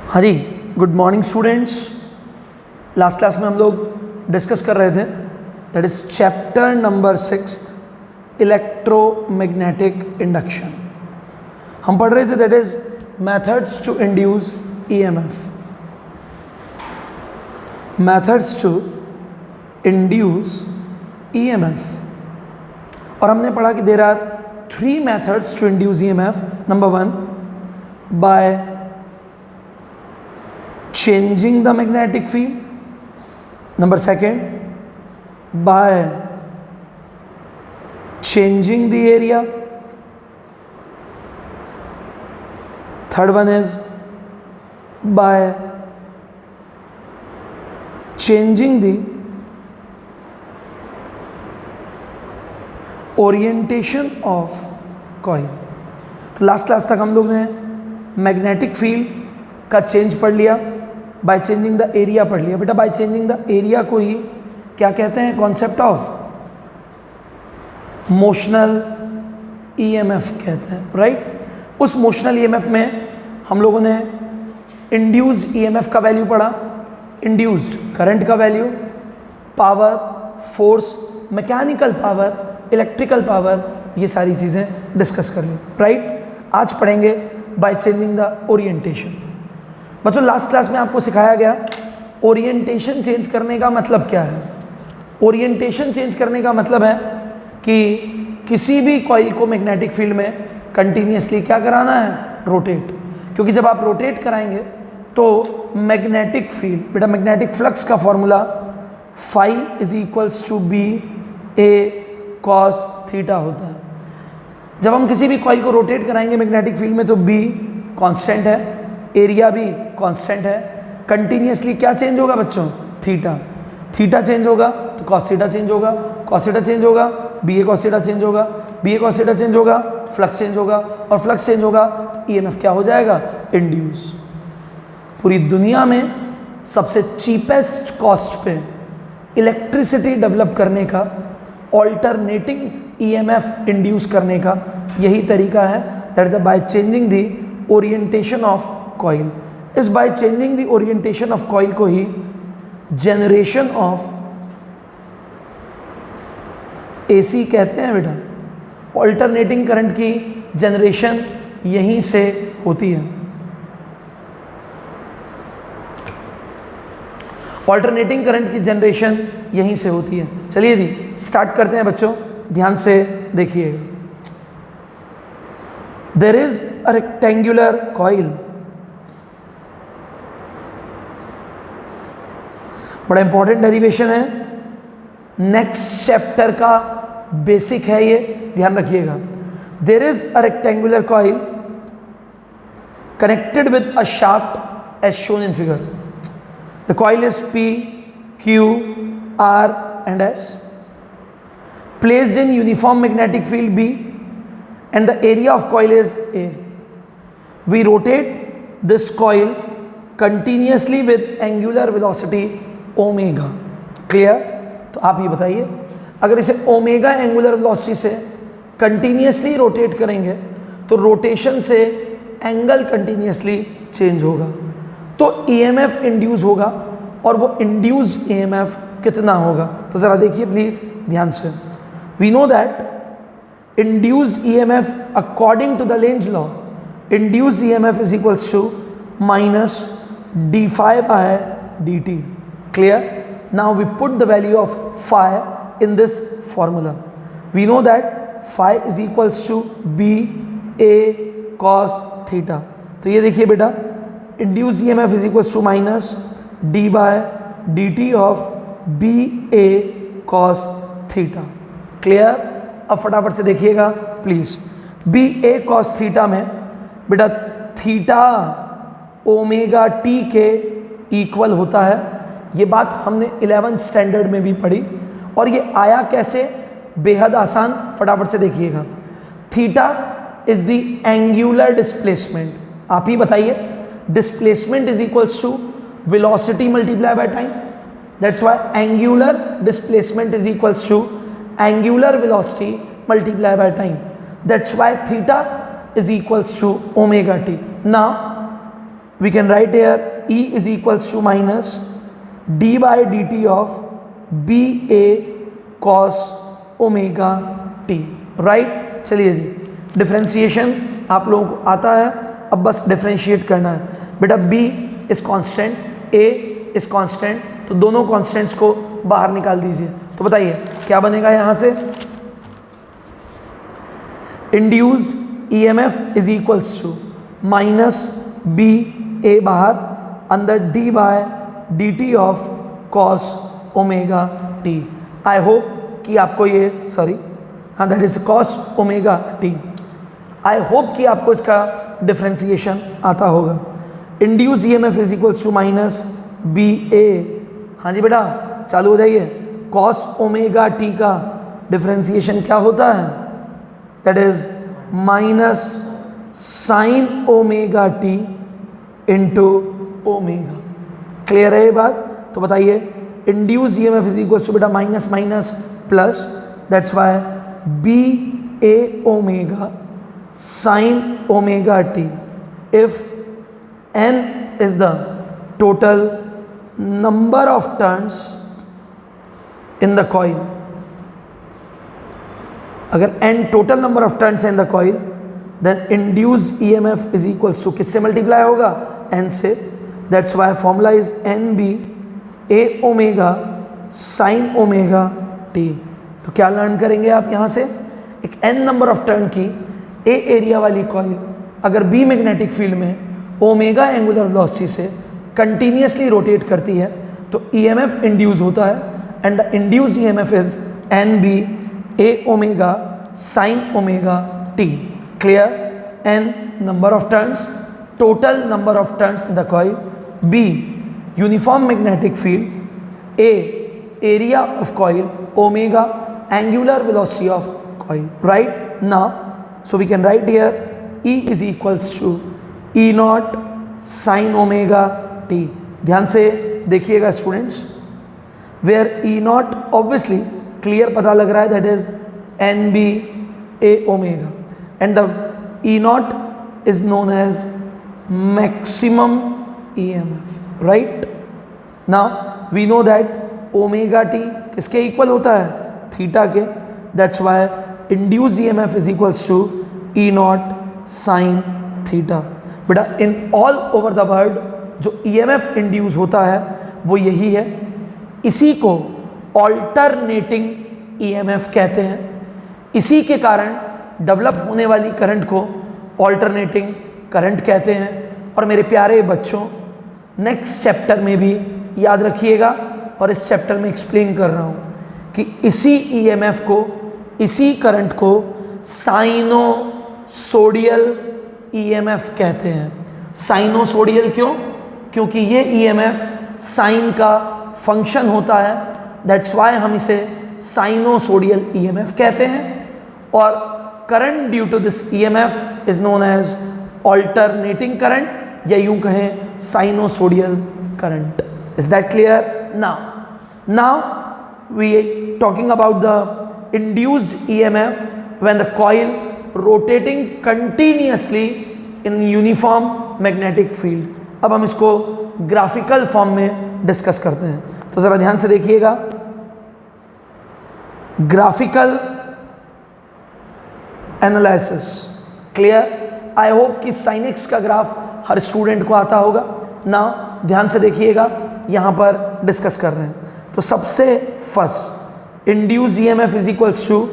हाँ जी, good morning students. Last class में हम लोग डिस्कस कर रहे थे that is chapter number 6 electromagnetic induction. हम पढ़ रहे थे that is methods to induce EMF, methods to induce EMF. और हमने पढ़ा कि there are 3 methods to induce EMF. Number 1 by changing the magnetic field, number 2 by changing the area, third one is by changing the orientation of coil। तो last class तक हम लोग ने magnetic field का चेंज पढ़ लिया, bye changing the area पढ़ लिया। बेटा बाय चेंजिंग द एरिया को ही क्या कहते हैं? कॉन्सेप्ट ऑफ मोशनल ईएमएफ कहते हैं, राइट। उस मोशनल ईएमएफ में हम लोगों ने इंड्यूस्ड ईएमएफ का वैल्यू पढ़ा, इंड्यूस्ड करंट का value, power, force, mechanical power, electrical power, ये सारी चीज़ें डिस्कस कर ली, राइट। आज पढ़ेंगे बाय चेंजिंग द ओरिएंटेशन। बच्चों लास्ट क्लास में आपको सिखाया गया ओरिएंटेशन चेंज करने का मतलब क्या है। ओरिएंटेशन चेंज करने का मतलब है कि किसी भी कॉइल को मैग्नेटिक फील्ड में कंटिन्यूसली क्या कराना है? रोटेट। क्योंकि जब आप रोटेट कराएंगे तो मैग्नेटिक फील्ड, बेटा मैग्नेटिक फ्लक्स का formula phi is equals to B A cos theta होता है। जब हम किसी भी कॉइल को रोटेट कराएंगे मैग्नेटिक फील्ड में तो बी कांस्टेंट है, एरिया भी कांस्टेंट है, कंटिन्यूसली क्या चेंज होगा बच्चों? थीटा। थीटा चेंज होगा तो कॉस थीटा चेंज होगा, कॉस थीटा चेंज होगा, B A cos theta change होगा, B A cos theta change होगा, फ्लक्स चेंज होगा, और फ्लक्स चेंज होगा तो ईएमएफ क्या हो जाएगा? इंड्यूस। पूरी दुनिया में सबसे चीपेस्ट कॉस्ट पे इलेक्ट्रिसिटी डेवलप करने का, ऑल्टरनेटिंग ईएमएफ इंड्यूस करने का यही तरीका है, that is by changing the orientation of coil. इस by changing the orientation of coil को ही जनरेशन ऑफ एसी कहते हैं बेटा। ऑल्टरनेटिंग करंट की जनरेशन यहीं से होती है। ऑल्टरनेटिंग करंट की जनरेशन यहीं से होती है। चलिए जी स्टार्ट करते हैं बच्चों, ध्यान से देखिएगा। There is a rectangular coil, बड़ा इंपॉर्टेंट डेरिवेशन है, नेक्स्ट चैप्टर का बेसिक है ये, ध्यान रखिएगा। There is a rectangular coil connected with a shaft as shown in figure. The coil is P, Q, R and S, placed in uniform magnetic field B and the area of coil is A. We rotate this coil continuously with angular velocity omega. Clear? तो आप ये बताइए, अगर इसे omega angular velocity से continuously rotate करेंगे तो rotation से एंगल कंटिन्यूसली चेंज होगा, तो ईएमएफ इंड्यूस होगा, और वो इंड्यूस्ड ईएमएफ कितना होगा? तो ज़रा देखिए प्लीज़ ध्यान से। We know that induced EMF according to the Lenz law, induced EMF is equals to minus D phi by D T. Clear? Now we put the value of phi in this formula. We know that phi is equals to B A cos theta. तो ये देखिए बेटा, induced EMF is equals to minus D by dt of B A cos theta. Clear? अब फटाफट से देखिएगा please. B A cos theta में बेटा थीटा ओमेगा टी के इक्वल होता है। ये बात हमने 11th स्टैंडर्ड में भी पढ़ी, और ये आया कैसे? बेहद आसान, फटाफट से देखिएगा। Theta is the angular displacement. आप ही बताइए, displacement is equals to velocity multiply by time, that's why angular displacement is equals to angular velocity multiply by time, that's why theta is equals to omega t. Now we can write here E is equals to minus d by dt of BA cos omega t, right. चलिए जी, differentiation आप लोगों को आता है, अब बस differentiate करना है बेटा। B is constant, A is constant, तो दोनों कांस्टेंट्स को बाहर निकाल दीजिए। तो बताइए क्या बनेगा यहां से, induced EMF is equals to minus B A बाहर, अंदर D by D T of cos omega T. I hope कि आपको ये हाँ that is cos omega T. I hope कि आपको इसका डिफ्रेंसिएशन आता होगा। Induce EMF is equals to minus B A, हाँ जी बेटा चालू हो जाइए। कॉस ओमेगा टी का डिफ्रेंसिएशन क्या होता है, that is minus sine omega T into omega. Clear है ये बात? तो बताइए induce EMF is equals to बेटा minus minus plus, that's why B A omega sine omega T if N is the total number of turns in the coil. अगर n total number of turns in the coil, then induced EMF is equals to किससे multiply होगा, n से। That's why formula is N B A omega sine omega T. तो क्या learn करेंगे आप यहाँ से, एक n नंबर ऑफ टर्न की a एरिया वाली कॉइल अगर b मैग्नेटिक फील्ड में ओमेगा एंगुलर वेलोसिटी से कंटिन्यूसली रोटेट करती है तो ईएमएफ इंड्यूस होता है, and the induced EMF is N B A omega sine omega T. Clear? n number of turns, total number of turns in the coil, b uniform magnetic field, a area of coil, omega angular velocity of coil, right? Now so we can write here E is equals to E naught sin omega t। ध्यान से देखिएगा students, where E naught obviously clear पता लग रहा है, that is N B A omega, and the E naught is known as maximum EMF, right? Now we know that omega t किसके equal होता है, थीटा के। That's why induced EMF is equals to E naught sin theta. बेटा in all over the world जो EMF induce होता है वो यही है, इसी को ऑल्टरनेटिंग EMF कहते हैं। इसी के कारण डेवलप होने वाली करंट को ऑल्टरनेटिंग करंट कहते हैं। और मेरे प्यारे बच्चों, नेक्स्ट चैप्टर में भी याद रखिएगा, और इस चैप्टर में एक्सप्लेन कर रहा हूँ कि इसी ईएमएफ को, इसी करंट को साइनोसोडियल ईएमएफ कहते हैं। साइनोसोडियल क्यों? क्योंकि ये ईएमएफ साइन का फंक्शन होता है, दैट्स वाई हम इसे साइनोसोडियल ईएमएफ कहते हैं। और current due to this EMF is known as alternating current, या यूं कहें sinusoidal current. Is that clear? Now we talking about the induced EMF when the coil rotating continuously in uniform magnetic field. अब हम इसको graphical form में discuss करते हैं, तो जरा ध्यान से देखिएगा। Graphical analysis, clear? आई होप कि साइन एक्स का ग्राफ हर स्टूडेंट को आता होगा ना। ध्यान से देखिएगा, यहां पर डिस्कस कर रहे हैं। तो सबसे first induce EMF is equals to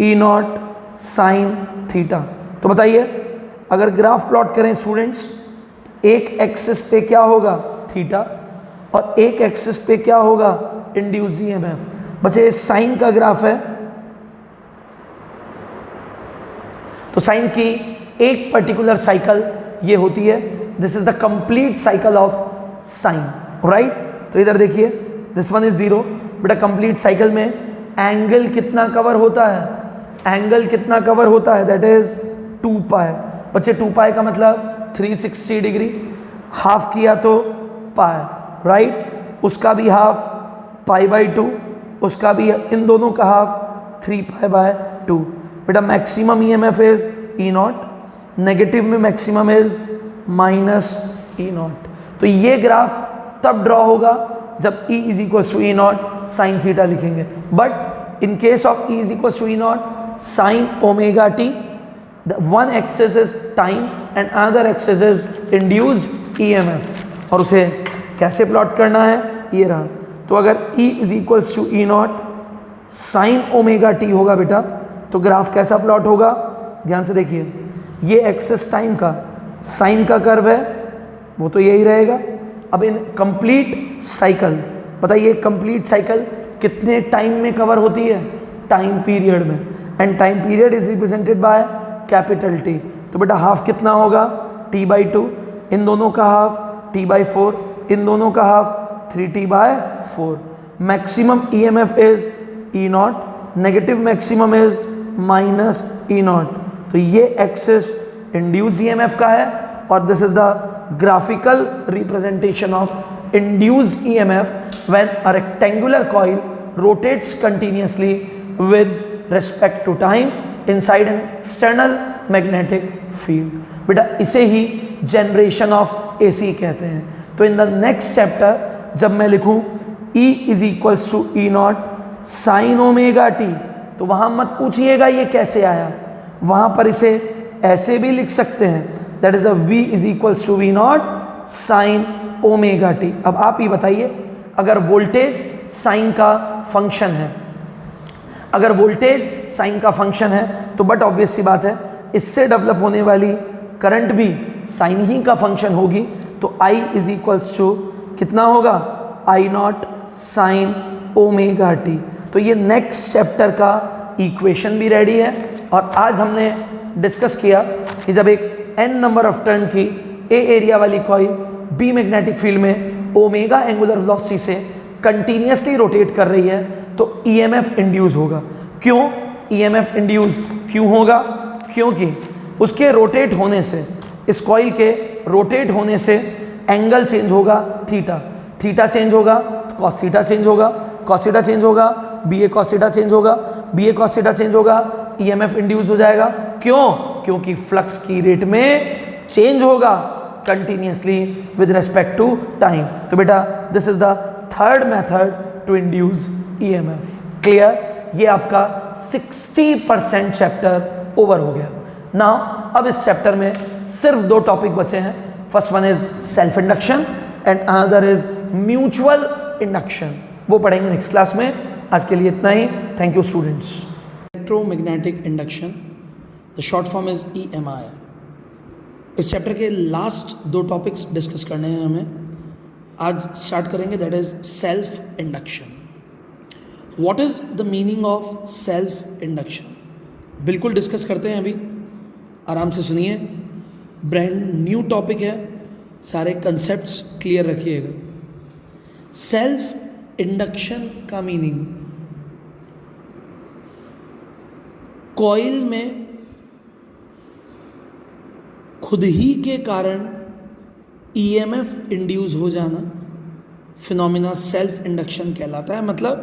E naught sine theta. तो बताइए अगर ग्राफ प्लॉट करें स्टूडेंट्स, एक एक्सिस पे क्या होगा, थीटा, और एक एक्सिस पे क्या होगा, इंड्यूस ईएमएफ। बच्चे साइन का ग्राफ है, तो साइन की एक पर्टिकुलर साइकिल ये होती है, this is the complete cycle of sine, right? तो इधर देखिए, दिस वन इज 0। बेटा कंप्लीट साइकिल में एंगल कितना कवर होता है, एंगल कितना कवर होता है, दैट इज 2 पाई। बच्चे 2 पाई का मतलब 360 डिग्री, हाफ किया तो पाई, राइट? उसका भी हाफ π/2, उसका भी, इन दोनों का हाफ 3 π/2। बेटा maximum EMF is E naught, negative में मैक्सिमम इज ई नॉट। तो ये ग्राफ तब ड्रॉ होगा जब E is equal to E naught sine theta लिखेंगे। But in case of E is equal to E naught sine omega t, one axis is time and another axis is induced EMF, और उसे कैसे plot करना है, ये रहा। तो अगर E is equal to E naught sine omega T होगा बेटा, तो ग्राफ कैसा प्लॉट होगा, ध्यान से देखिए, ये एक्सिस टाइम का साइन का कर्व है, वो तो यही रहेगा। अब इन कंप्लीट साइकिल बताइए, कंप्लीट साइकिल कितने टाइम में कवर होती है, टाइम पीरियड में, and time period is represented by capital T. तो बेटा हाफ कितना होगा, t/2, इन दोनों का हाफ t/4, इन दोनों का half 3t/4। Maximum EMF is E naught, negative maximum is minus E naught. तो ये एक्सिस इंड्यूस EMF का है, और this is the graphical representation of induced EMF when a rectangular coil rotates continuously with respect to time inside an external magnetic field। बेटा इसे ही generation of AC कहते हैं। तो in the next chapter जब मैं लिखूं E is equals to E naught sin omega t, तो वहां मत पूछिएगा ये कैसे आया, वहां पर इसे ऐसे भी लिख सकते हैं, that is a V is equals to V naught sine omega T. अब आप ही बताइए, अगर वोल्टेज साइन का फंक्शन है, अगर वोल्टेज साइन का फंक्शन है तो बट ऑब्वियस सी बात है इससे डेवलप होने वाली करंट भी साइन ही का फंक्शन होगी। तो I इज इक्वल्स टू कितना होगा, I not sine omega T. तो ये नेक्स्ट चैप्टर का इक्वेशन भी रेडी है, और आज हमने डिस्कस किया कि जब एक n नंबर ऑफ टर्न की A एरिया वाली कॉइल B मैग्नेटिक फील्ड में ओमेगा एंगुलर वेलोसिटी से कंटिन्यूसली रोटेट कर रही है तो EMF इंड्यूस होगा। क्यों EMF इंड्यूस क्यों होगा, क्योंकि उसके रोटेट होने से, इस कॉइल के रोटेट होने से एंगल चेंज होगा थीटा, थीटा चेंज होगा तो कॉस थीटा चेंज होगा, कॉस थीटा चेंज होगा BA कॉस थीटा चेंज होगा, BA कॉस थीटा चेंज होगा, EMF इंड्यूस हो जाएगा। क्यों, क्योंकि फ्लक्स की रेट में चेंज होगा continuously with respect to time. तो बेटा this is the third method to induce EMF। Clear, ये आपका 60% चैप्टर ओवर हो गया। नाउ अब इस चैप्टर में सिर्फ दो टॉपिक बचे हैं, first one is self induction and another is mutual induction, वो पढ़ेंगे नेक्स्ट क्लास में। आज के लिए इतना ही, thank you students. Electromagnetic induction, the short form is EMI। इस चैप्टर के लास्ट दो टॉपिक्स डिस्कस करने हैं हमें, आज स्टार्ट करेंगे, that is self induction. What is the meaning of self induction, बिल्कुल डिस्कस करते हैं अभी, आराम से सुनिए, ब्रांड न्यू टॉपिक है, सारे कंसेप्ट्स क्लियर रखिएगा। सेल्फ इंडक्शन का मीनिंग, कॉइल में खुद ही के कारण EMF इंड्यूस हो जाना फिनोमिना सेल्फ इंडक्शन कहलाता है। मतलब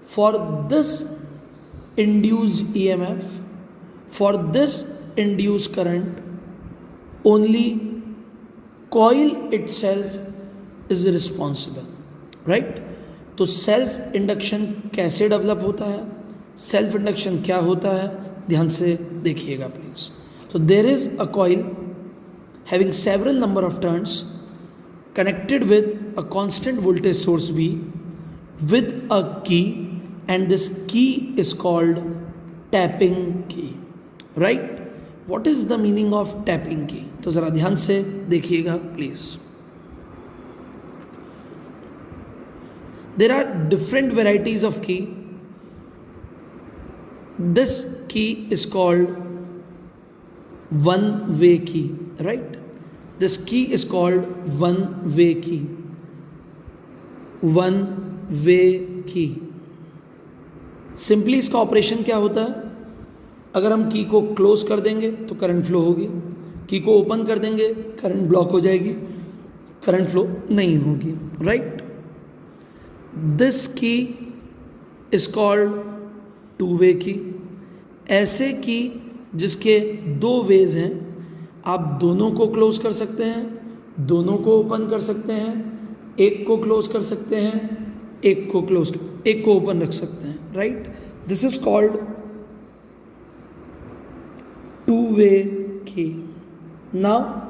for this induced EMF, for this induced current, only coil itself is responsible, right. तो सेल्फ इंडक्शन कैसे डेवलप होता है, सेल्फ इंडक्शन क्या होता है, ध्यान से देखिएगा प्लीज। तो there is a coil having several number of turns connected with a constant voltage source V with a key, and this key is called tapping key, right? What is the meaning of tapping key? तो ज़रा ध्यान से देखिएगा please. There are different varieties of key. This key is called one-way key, right? This key is called one-way key. One-way key. Simply इसका operation क्या होता है, अगर हम की को क्लोज कर देंगे तो करंट फ्लो होगी, की को ओपन कर देंगे करंट ब्लॉक हो जाएगी, करंट फ्लो नहीं होगी, राइट। दिस की इज कॉल्ड टू-वे की। ऐसे की जिसके दो वेज हैं, आप दोनों को क्लोज कर सकते हैं दोनों को ओपन कर सकते हैं, एक को क्लोज कर सकते हैं, एक को ओपन रख सकते हैं, right. This is called two way की। नाउ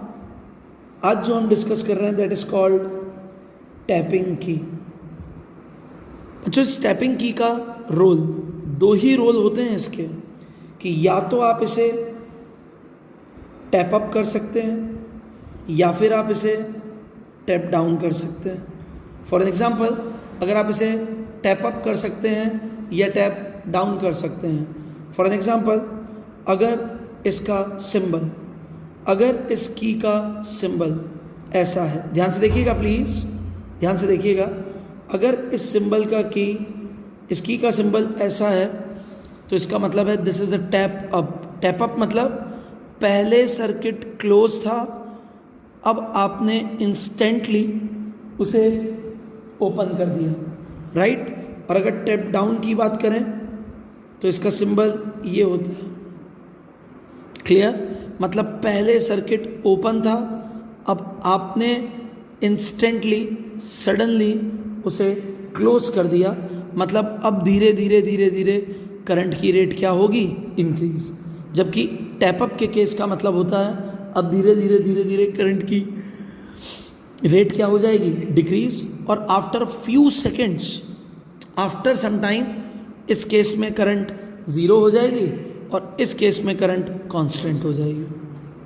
आज जो हम डिस्कस कर रहे हैं दैट इज कॉल्ड टैपिंग की। अच्छा, इस टैपिंग की का रोल, दो ही रोल होते हैं इसके, कि या तो आप इसे टैप अप कर सकते हैं या फिर आप इसे टैप डाउन कर सकते हैं। फॉर एग्जांपल, अगर आप इसे टैप अप कर सकते हैं या टैप डाउन कर सकते हैं। फॉर एग्जांपल, अगर इसका सिंबल, अगर इस की का सिंबल ऐसा है, ध्यान से देखिएगा प्लीज़, ध्यान से देखिएगा, अगर इस सिंबल का की, इस की का सिंबल ऐसा है तो इसका मतलब है this is the tap up. Tap up मतलब पहले सर्किट क्लोज था, अब आपने इंस्टेंटली उसे ओपन कर दिया, राइट। और अगर टैप डाउन की बात करें तो इसका सिंबल ये होता है, क्लियर। मतलब पहले सर्किट ओपन था, अब आपने इंस्टेंटली सडनली उसे क्लोज कर दिया, मतलब अब धीरे धीरे धीरे धीरे करंट की रेट क्या होगी, इंक्रीज। जबकि टैप अप के केस का मतलब होता है अब धीरे धीरे धीरे धीरे करंट की रेट क्या हो जाएगी, डिक्रीज। और after few seconds, after some time, इस केस में करंट ज़ीरो हो जाएगी और इस केस में करंट कांस्टेंट हो जाएगी।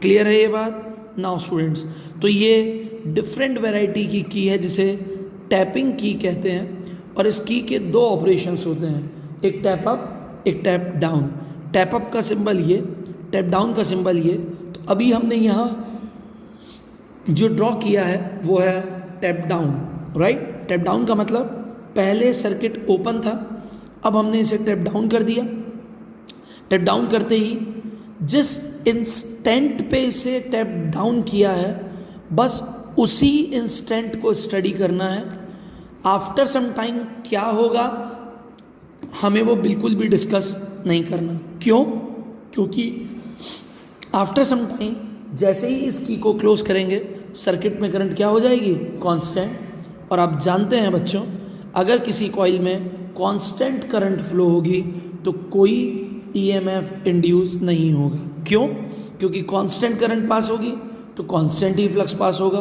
क्लियर है ये बात। नाउ स्टूडेंट्स, तो ये डिफरेंट वैरायटी की है जिसे टैपिंग की कहते हैं, और इस की के दो ऑपरेशंस होते हैं, एक टैप अप, एक टैप डाउन। टैप अप का सिंबल ये, टैप डाउन का सिंबल ये। तो अभी हमने यहाँ जो ड्रॉ किया है वो है tap down, right. Tap down का मतलब पहले सर्किट ओपन था, अब हमने इसे टैप डाउन कर दिया। टैप डाउन करते ही जिस इंस्टेंट पे इसे टैप डाउन किया है, बस उसी इंस्टेंट को स्टडी करना है। आफ्टर सम टाइम क्या होगा हमें वो बिल्कुल भी डिस्कस नहीं करना। क्यों? क्योंकि आफ्टर सम टाइम जैसे ही इस की को क्लोज करेंगे, सर्किट में करंट क्या हो जाएगी, कांस्टेंट। और आप जानते हैं बच्चों, अगर किसी कॉइल में कांस्टेंट करंट फ्लो होगी तो कोई ईएमएफ इंड्यूस नहीं होगा। क्यों? क्योंकि कांस्टेंट करंट पास होगी तो कांस्टेंट ही फ्लक्स पास होगा,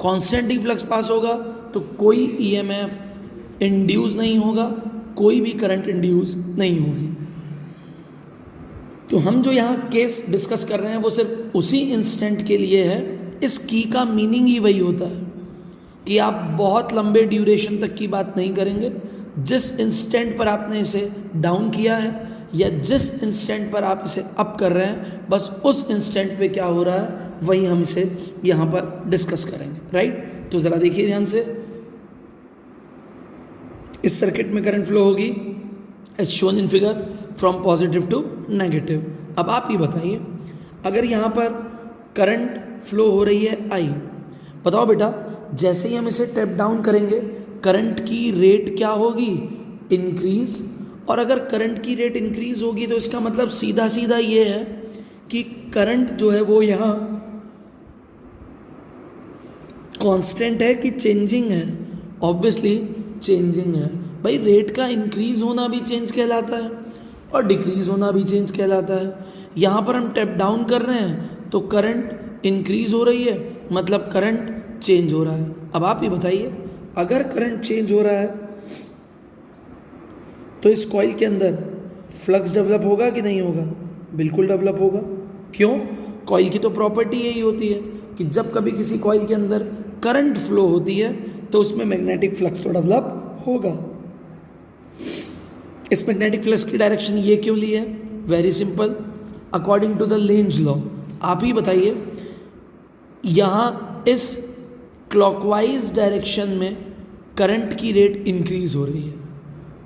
कांस्टेंट ही फ्लक्स पास होगा तो कोई ईएमएफ इंड्यूस नहीं होगा, कोई भी करंट इंड्यूस नहीं होगी। तो हम जो यहाँ केस डिस्कस कर रहे हैं वो सिर्फ उसी इंस्टेंट के लिए है। इस की का मीनिंग ही वही होता है कि आप बहुत लंबे ड्यूरेशन तक की बात नहीं करेंगे। जिस इंस्टेंट पर आपने इसे डाउन किया है या जिस इंस्टेंट पर आप इसे अप कर रहे हैं, बस उस इंस्टेंट पे क्या हो रहा है वही हम इसे यहाँ पर डिस्कस करेंगे, राइट। तो ज़रा देखिए ध्यान से, इस सर्किट में करंट फ्लो होगी as shown in figure from positive to negative. अब आप ये बताइए, अगर यहाँ पर करंट फ्लो हो रही है आई, बताओ बेटा, जैसे ही हम इसे टैप डाउन करेंगे करंट की रेट क्या होगी, इंक्रीज। और अगर करंट की रेट इंक्रीज होगी तो इसका मतलब सीधा सीधा ये है कि करंट जो है वो यहाँ कांस्टेंट है कि चेंजिंग है, ऑब्वियसली चेंजिंग है। भाई रेट का इंक्रीज होना भी चेंज कहलाता है और डिक्रीज होना भी चेंज कहलाता है। यहाँ पर हम टैप डाउन कर रहे हैं तो करंट इंक्रीज हो रही है, मतलब करंट चेंज हो रहा है। अब आप ये बताइए, अगर करंट चेंज हो रहा है तो इस कॉइल के अंदर फ्लक्स डेवलप होगा कि नहीं होगा, बिल्कुल डेवलप होगा। क्यों? कॉइल की तो प्रॉपर्टी यही होती है कि जब कभी किसी कॉइल के अंदर करंट फ्लो होती है तो उसमें मैग्नेटिक फ्लक्स तो डेवलप होगा। इस मैग्नेटिक फ्लक्स की डायरेक्शन ये क्यों ली है? Very simple, according to the Lenz law. आप ही बताइए, यहाँ इस क्लॉकवाइज डायरेक्शन में करंट की रेट इंक्रीज हो रही है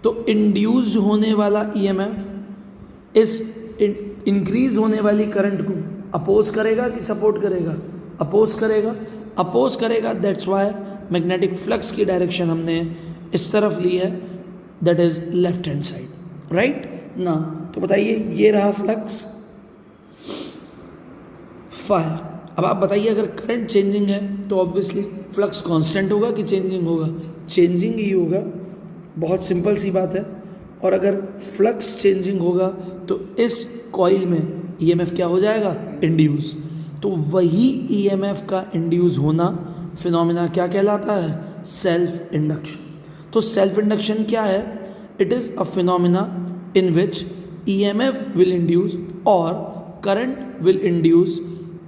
तो इंड्यूस्ड होने वाला ईएमएफ इस इंक्रीज होने वाली करंट को अपोज करेगा कि सपोर्ट करेगा? अपोज करेगा। अपोज करेगा, दैट्स वाई मैग्नेटिक फ्लक्स की डायरेक्शन हमने इस तरफ ली है, that is left hand side, right ना। तो बताइए, ये रहा फ्लक्स फायर। अब आप बताइए, अगर करंट चेंजिंग है तो ऑब्वियसली फ्लक्स कांस्टेंट होगा कि चेंजिंग होगा? चेंजिंग ही होगा, बहुत सिंपल सी बात है। और अगर फ्लक्स चेंजिंग होगा तो इस कॉइल में ईएमएफ क्या हो जाएगा? इंड्यूस। तो वही ईएमएफ का इंड्यूस होना फिनोमिना क्या कहलाता है? Self induction. तो सेल्फ इंडक्शन क्या है? It is a phenomena in which EMF will induce और current will induce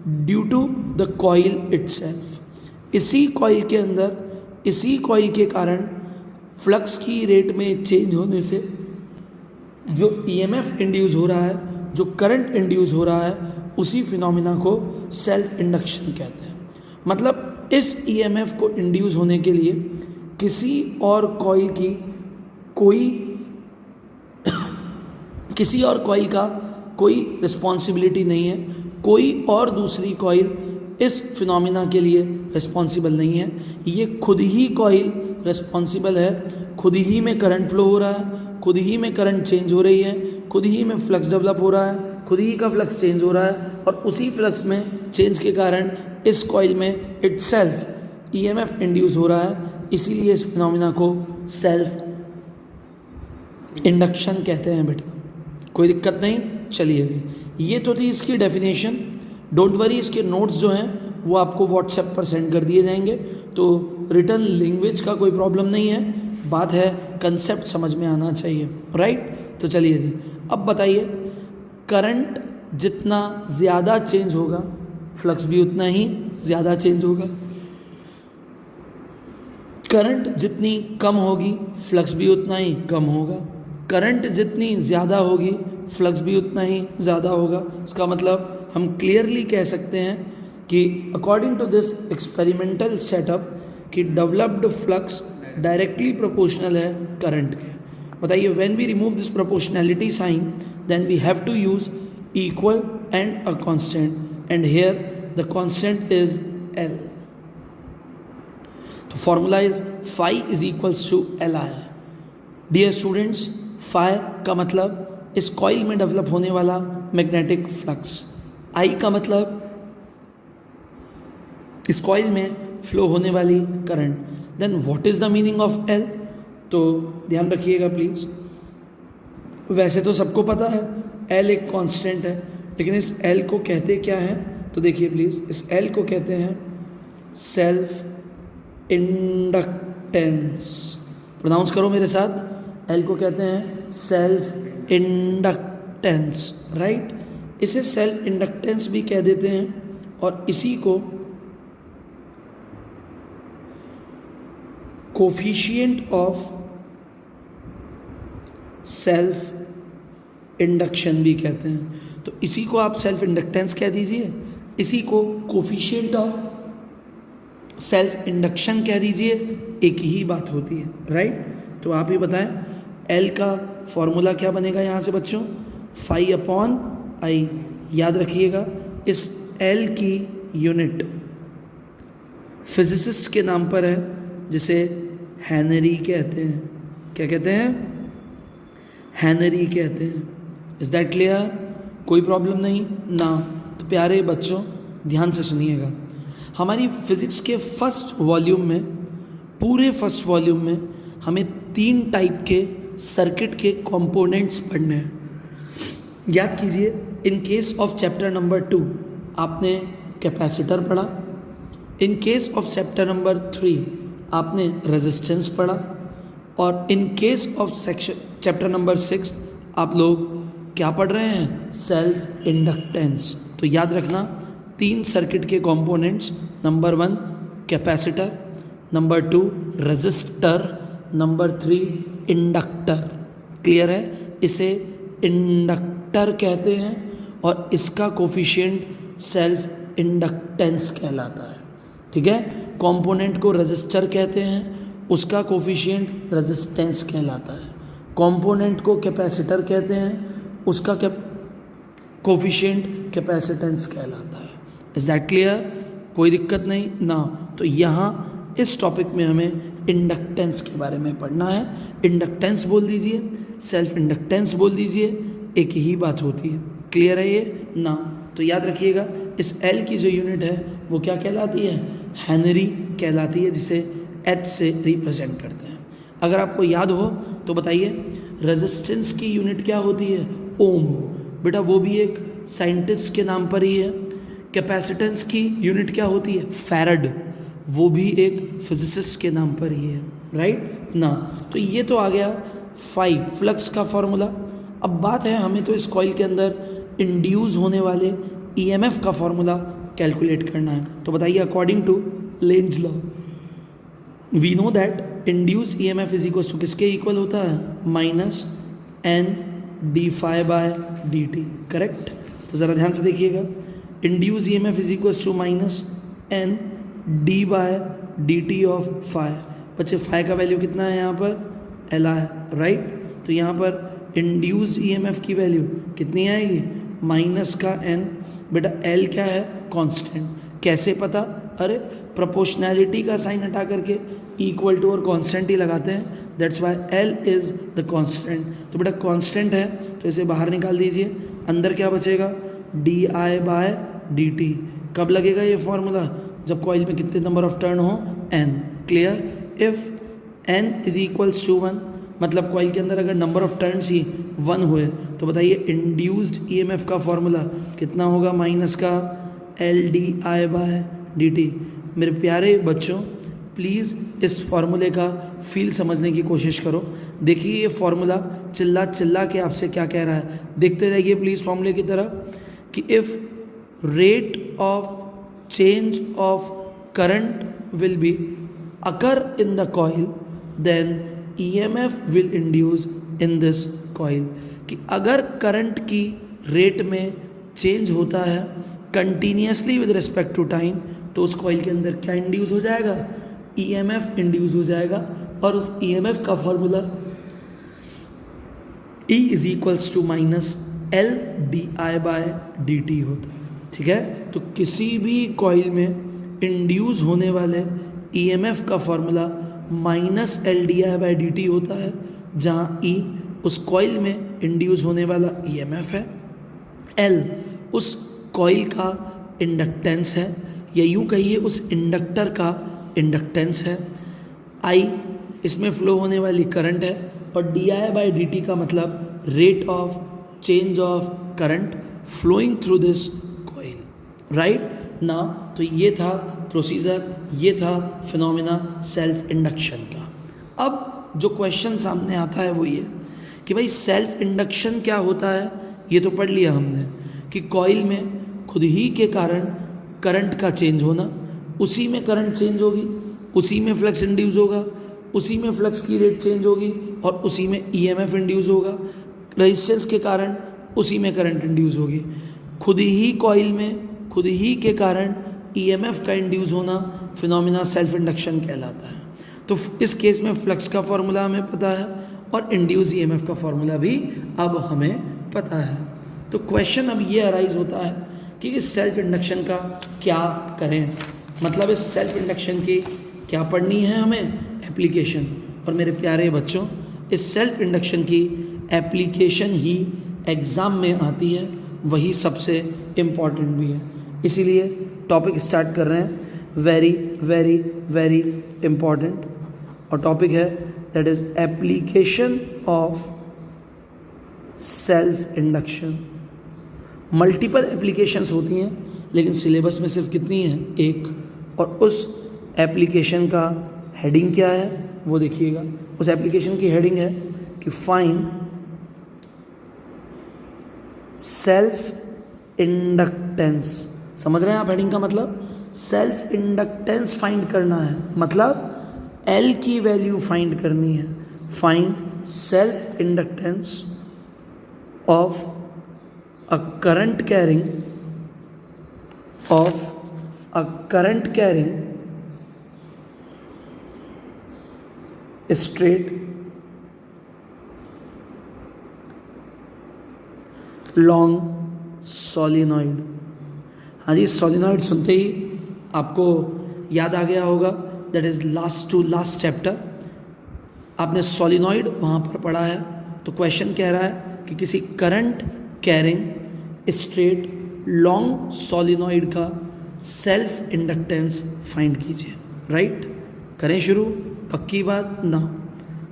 due to the coil itself. इसी कॉइल के अंदर, इसी कॉइल के कारण फ्लक्स की रेट में चेंज होने से जो ईएमएफ इंड्यूस हो रहा है, जो करंट इंड्यूस हो रहा है, उसी फिनोमिना को सेल्फ इंडक्शन कहते हैं। मतलब इस ईएमएफ को इंड्यूस होने के लिए किसी और कॉइल की किसी और कॉइल का कोई रिस्पॉन्सिबिलिटी नहीं है, कोई और दूसरी कॉइल इस फिनोमिना के लिए रिस्पॉन्सिबल नहीं है। ये खुद ही कॉइल रिस्पॉन्सिबल है, खुद ही में करंट फ्लो हो रहा है, खुद ही में करंट चेंज हो रही है, खुद ही में फ्लक्स डेवलप हो रहा है, खुद ही का फ्लक्स चेंज हो रहा है, और उसी फ्लक्स में चेंज के कारण इस कॉइल में इटसेल्फ ईएमएफ इंड्यूस हो रहा है। इसीलिए इस फिनोमिना को सेल्फ इंडक्शन कहते हैं बेटा। कोई दिक्कत नहीं? चलिए जी, ये तो थी इसकी डेफिनेशन। डोंट वरी, इसके नोट्स जो हैं वो आपको व्हाट्सएप पर सेंड कर दिए जाएंगे, तो रिटर्न लैंग्वेज का कोई प्रॉब्लम नहीं है, बात है कंसेप्ट समझ में आना चाहिए, राइट? तो चलिए जी, अब बताइए, करंट जितना ज़्यादा चेंज होगा फ्लक्स भी उतना ही ज़्यादा चेंज होगा, करंट जितनी कम होगी फ्लक्स भी उतना ही कम होगा, करंट जितनी ज़्यादा होगी फ्लक्स भी उतना ही ज़्यादा होगा। इसका मतलब हम क्लियरली कह सकते हैं कि according to this experimental setup कि डेवलप्ड फ्लक्स डायरेक्टली प्रोपोर्शनल है करंट के। बताइए, when we remove this proportionality sign then we have to use equal and a constant, and here the constant is L. तो formula is phi is equals to L I. Dear students, phi का मतलब इस coil में develop होने वाला magnetic flux, आई का मतलब इस कॉइल में फ्लो होने वाली current. Then what is the meaning of L? तो ध्यान रखिएगा प्लीज, वैसे तो सबको पता है एल एक कांस्टेंट है, लेकिन इस एल को कहते क्या है? तो देखिए प्लीज, इस एल को कहते हैं सेल्फ इंडक्टेंस। प्रोनाउंस करो मेरे साथ, एल को कहते हैं सेल्फ इंडक्टेंस, राइट? इसे सेल्फ इंडक्टेंस भी कह देते हैं, और इसी को कोफिशिएंट ऑफ सेल्फ इंडक्शन भी कहते हैं। तो इसी को आप सेल्फ इंडक्टेंस कह दीजिए, इसी को कोफिशिएंट ऑफ सेल्फ इंडक्शन कह दीजिए, एक ही बात होती है, राइट? तो आप ही बताएं, एल का फॉर्मूला क्या बनेगा यहाँ से बच्चों? Phi upon I. याद रखिएगा, इस एल की यूनिट फिजिसिस्ट के नाम पर है, जिसे हेनरी कहते हैं। क्या कहते हैं? हेनरी कहते हैं। Is that clear? कोई प्रॉब्लम नहीं ना? तो प्यारे बच्चों ध्यान से सुनिएगा, हमारी फिज़िक्स के फर्स्ट वॉल्यूम में, पूरे फर्स्ट वॉल्यूम में हमें 3 टाइप के सर्किट के कंपोनेंट्स पढ़ने हैं। याद कीजिए, in case of chapter number 2 आपने कैपेसिटर पढ़ा, in case of chapter number 3 आपने रेजिस्टेंस पढ़ा, और in case of chapter number 6 आप लोग क्या पढ़ रहे हैं? Self inductance. तो याद रखना, 3 सर्किट के components, number 1 capacitor, number 2 resistor, number 3 inductor. Clear है? इसे इंडक्टर कहते हैं और इसका कोफिशिएंट सेल्फ इंडक्टेंस कहलाता है। ठीक है? कंपोनेंट को रेजिस्टर कहते हैं, उसका कोफिशिएंट रेजिस्टेंस कहलाता है। कंपोनेंट को कैपेसिटर कहते हैं, उसका कोफिशिएंट कैपेसिटेंस कहलाता है। Is that clear? कोई दिक्कत नहीं ना? तो यहाँ इस टॉपिक में हमें इंडक्टेंस के बारे में पढ़ना है। इंडक्टेंस बोल दीजिए, सेल्फ इंडक्टेंस बोल दीजिए, एक ही बात होती है। क्लियर है ये ना? तो याद रखिएगा, इस L की जो यूनिट है वो क्या कहलाती है, हेनरी कहलाती है, जिसे H से रिप्रेजेंट करते हैं। अगर आपको याद हो तो बताइए रेजिस्टेंस की यूनिट क्या होती है, ओम, बेटा वो भी एक साइंटिस्ट के नाम पर ही है। कैपेसिटेंस की यूनिट क्या होती है, फैरड, वो भी एक फिजिसिस्ट के नाम पर ही है, राइट ना। तो ये तो आ गया 5 फ्लक्स का फॉर्मूला। अब बात है हमें तो इस कॉइल के अंदर इंड्यूस होने वाले ईएमएफ का फॉर्मूला कैलकुलेट करना है। तो बताइए according to Lenz law we know that induced EMF is equal to किसके इक्वल होता है, minus N D phi by D T, correct. तो ज़रा ध्यान से देखिएगा, induce EMF is equal to minus N D by D T of phi. बच्चे phi का वैल्यू कितना है यहाँ पर, एल आई, राइट। तो यहाँ पर इंड्यूस्ड ईएमएफ की वैल्यू कितनी आएगी, माइनस का एन, बेटा एल क्या है, कांस्टेंट। कैसे पता, अरे प्रोपोर्शनैलिटी का साइन हटा करके इक्वल टू और कांस्टेंट ही लगाते हैं, that's why L is the constant. तो बेटा कांस्टेंट है तो इसे बाहर निकाल दीजिए, अंदर क्या बचेगा, D I by D T. कब लगेगा ये फॉर्मूला, जब कॉइल में कितने नंबर ऑफ टर्न हो, N, clear. If N is equals to 1, मतलब कॉइल के अंदर अगर नंबर ऑफ टर्न्स ही 1 हुए तो बताइए इंड्यूस्ड ईएमएफ का फॉर्मूला कितना होगा, माइनस का L D I by D T. मेरे प्यारे बच्चों प्लीज़ इस फॉर्मूले का फील समझने की कोशिश करो। देखिए ये फॉर्मूला चिल्ला चिल्ला के आपसे क्या कह रहा है, देखते रहिए प्लीज़ फॉर्मूले की तरह, कि if rate of change of current will be occur in the coil then EMF will induce in this coil. कि अगर करंट की रेट में चेंज होता है continuously with respect to time, तो उस कॉइल के अंदर क्या इंड्यूस हो जाएगा, ईएमएफ इंड्यूस हो जाएगा। और उस ईएमएफ का formula E is equals to minus L D I by D T होता है, ठीक है। तो किसी भी कॉइल में इंड्यूस होने वाले ईएमएफ का formula minus L D I by D T होता है, जहाँ E उस कॉइल में इंड्यूस होने वाला ईएमएफ है, L उस कॉइल का इंडक्टेंस है, या यूँ कहिए उस इंडक्टर का इंडक्टेंस है, I इसमें फ्लो होने वाली करंट है, और D I by D T का मतलब rate of change of current flowing through this coil, right ना। तो ये था प्रोसीजर, ये था फिनोमेना सेल्फ इंडक्शन का। अब जो क्वेश्चन सामने आता है वो ये कि भाई सेल्फ इंडक्शन क्या होता है, ये तो पढ़ लिया हमने कि कॉइल में खुद ही के कारण करंट का चेंज होना, उसी में करंट चेंज होगी, उसी में फ्लक्स इंड्यूस होगा, उसी में फ्लक्स की रेट चेंज होगी, और उसी में ईएमएफ इंड्यूस होगा, रेजिस्टेंस के कारण उसी में करंट इंड्यूस होगी। खुद ही कॉइल में खुद ही के कारण ईएमएफ का इंड्यूस होना फिनोमेना सेल्फ इंडक्शन कहलाता है। तो इस केस में फ्लक्स का फॉर्मूला हमें पता है और इंड्यूस ईएमएफ का फॉर्मूला भी अब हमें पता है। तो क्वेश्चन अब ये अराइज होता है कि इस सेल्फ इंडक्शन का क्या करें, मतलब इस सेल्फ इंडक्शन की क्या पढ़नी है हमें, एप्लीकेशन। और मेरे प्यारे बच्चों इस सेल्फ इंडक्शन की एप्लीकेशन ही एग्ज़ाम में आती है, वही सबसे इम्पॉर्टेंट भी है। इसीलिए टॉपिक स्टार्ट कर रहे हैं, वेरी वेरी वेरी इम्पॉर्टेंट, और टॉपिक है that is application of self induction. Multiple applications होती हैं, लेकिन सिलेबस में सिर्फ कितनी है, एक। और उस एप्लीकेशन का हेडिंग क्या है वो देखिएगा। उस एप्लीकेशन की हेडिंग है कि फाइंड सेल्फ इंडक्टेंस। समझ रहे हैं आप हेडिंग का मतलब, सेल्फ इंडक्टेंस फाइंड करना है, मतलब L की वैल्यू फाइंड करनी है। Find self inductance of a current carrying straight long solenoid। हाँ जी, सोलिनॉइड सुनते ही आपको याद आ गया होगा, that is last to last chapter आपने सोलिनॉइड वहाँ पर पढ़ा है। तो क्वेश्चन कह रहा है कि किसी current carrying straight long solenoid का सेल्फ इंडक्टेंस फाइंड कीजिए। राइट, करें शुरू? पक्की बात ना?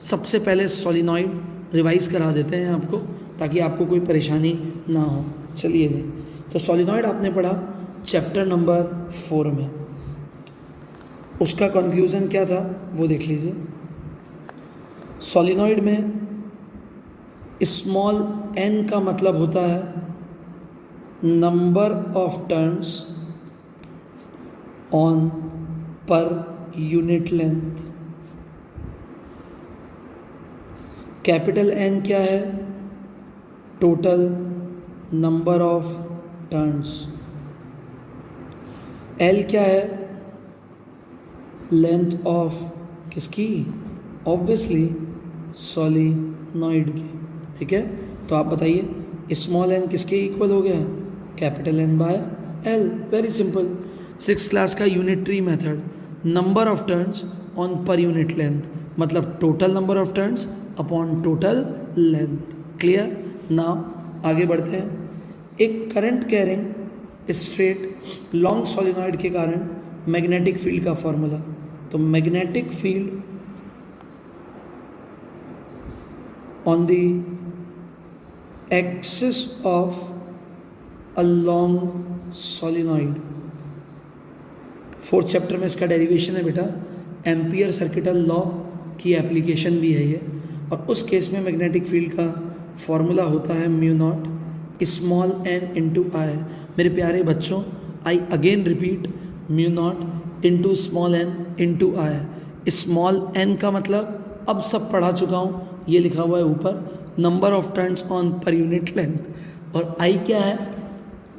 सबसे पहले सोलिनॉइड रिवाइज करा देते हैं आपको, ताकि आपको कोई परेशानी ना हो। चलिए, तो सोलिनॉइड आपने पढ़ा चैप्टर नंबर 4 में, उसका कंक्लूजन क्या था वो देख लीजिए। सोलिनॉइड में स्मॉल n का मतलब होता है number of turns on per unit length. Capital N क्या है? Total number of turns. L क्या है? लेंथ ऑफ किसकी? ऑब्वियसली सोलिनॉइड की। ठीक है, तो आप बताइए स्मॉल n किसके इक्वल हो गया? Capital N by L। Very simple, 6th class का unitary method. Number of turns on per unit length, मतलब total number of turns upon total length. Clear? Now आगे बढ़ते हैं। एक current carrying straight long solenoid के कारण magnetic field का formula. तो magnetic field on the axis of a long solenoid. 4th chapter में इसका डेरिवेशन है बेटा, एम्पियर सर्किटल लॉ की एप्लीकेशन भी है ये। और उस केस में मैग्नेटिक फील्ड का फॉर्मूला होता है mu naught small n into I. मेरे प्यारे बच्चों, I again repeat, mu naught into small n into I. Small n का मतलब अब सब पढ़ा चुका हूँ, ये लिखा हुआ है ऊपर, number of turns on per unit length. और आई क्या है?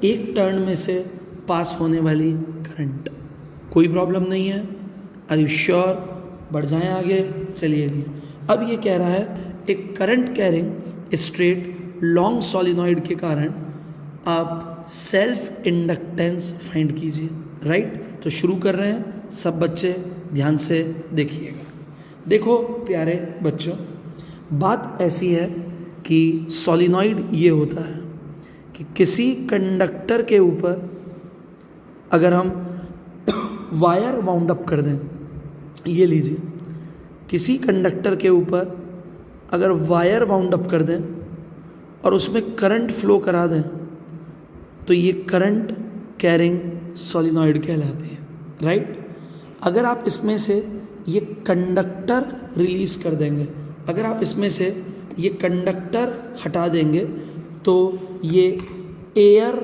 एक टर्न में से पास होने वाली करंट। कोई प्रॉब्लम नहीं है? Are you sure? बढ़ जाएं आगे। चलिए जी, अब ये कह रहा है एक current carrying straight long solenoid के कारण आप सेल्फ इंडक्टेंस फाइंड कीजिए। राइट, तो शुरू कर रहे हैं, सब बच्चे ध्यान से देखिएगा। देखो प्यारे बच्चों, बात ऐसी है कि सोलिनॉइड ये होता है कि किसी कंडक्टर के ऊपर अगर हम वायर वाउंड अप कर दें, ये लीजिए, किसी कंडक्टर के ऊपर अगर वायर वाउंड अप कर दें और उसमें करंट फ्लो करा दें, तो ये करंट कैरिंग सोलिनॉइड कहलाते हैं। राइट, अगर आप इसमें से ये कंडक्टर रिलीज कर देंगे, अगर आप इसमें से ये कंडक्टर हटा देंगे, तो ये एयर